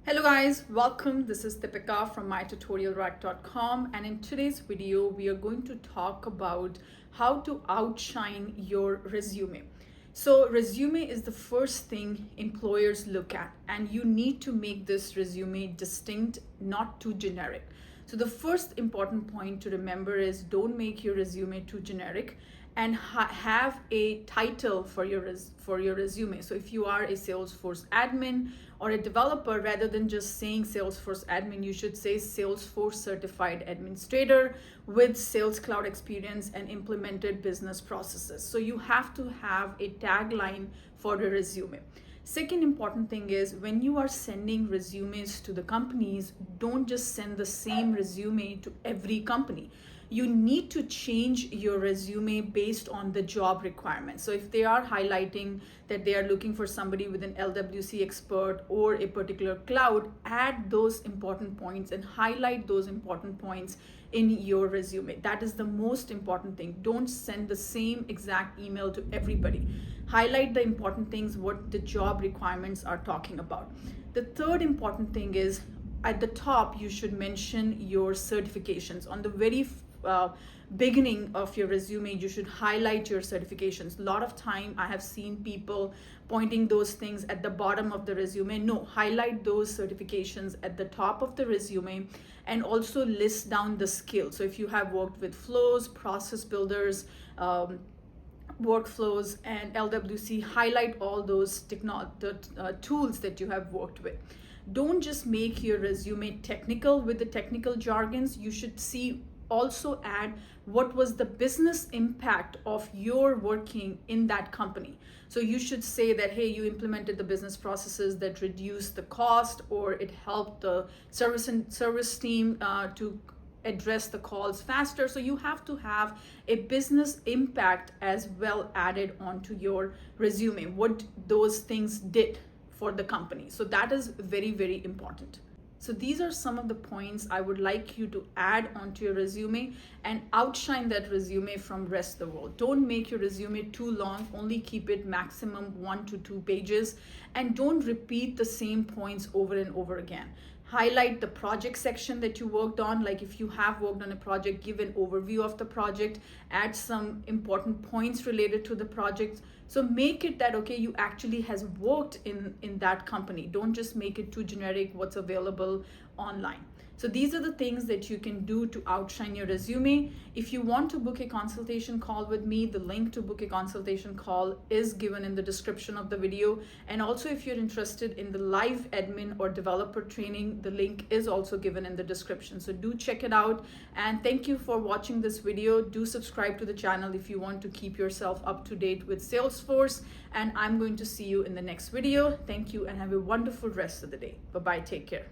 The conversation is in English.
Hello guys, welcome. This is Deepika from mytutorialrack.com, and in today's video we are going to talk about how to outshine your resume. So resume is the first thing employers look at, and you need to make this resume distinct, not too generic. So the first important point to remember is don't make your resume too generic and have a title for your resume. So if you are a Salesforce admin or a developer, rather than just saying Salesforce admin, you should say Salesforce certified administrator with Sales Cloud experience and implemented business processes. So you have to have a tagline for the resume. Second important thing is when you are sending resumes to the companies, don't just send the same resume to every company. You need to change your resume based on the job requirements. So if they are highlighting that they are looking for somebody with an LWC expert or a particular cloud, add those important points and highlight those important points in your resume. That is the most important thing. Don't send the same exact email to everybody. Highlight the important things, what the job requirements are talking about. The third important thing is at the top, you should mention your certifications. On the very beginning of your resume, you should highlight your certifications. A lot of time I have seen people pointing those things at the bottom of the resume. No, highlight those certifications at the top of the resume and also list down the skills. So if you have worked with flows, process builders, workflows and LWC, highlight all those tools that you have worked with. Don't just make your resume technical with the technical jargons. You should also add what was the business impact of your working in that company. So you should say that, hey, you implemented the business processes that reduced the cost, or it helped the service team to address the calls faster. So you have to have a business impact as well added onto your resume, what those things did for the company. So that is very, very important. So these are some of the points I would like you to add onto your resume and outshine that resume from rest of the world. Don't make your resume too long, only keep it maximum 1 to 2 pages, and don't repeat the same points over and over again. Highlight the project section that you worked on. Like if you have worked on a project, give an overview of the project, add some important points related to the project. So make it that, okay, you actually has worked in that company. Don't just make it too generic, what's available online. So these are the things that you can do to outshine your resume. If you want to book a consultation call with me, the link to book a consultation call is given in the description of the video. And also if you're interested in the live admin or developer training, the link is also given in the description. So do check it out. And thank you for watching this video. Do subscribe to the channel if you want to keep yourself up to date with Salesforce. And I'm going to see you in the next video. Thank you and have a wonderful rest of the day. Bye-bye. Take care.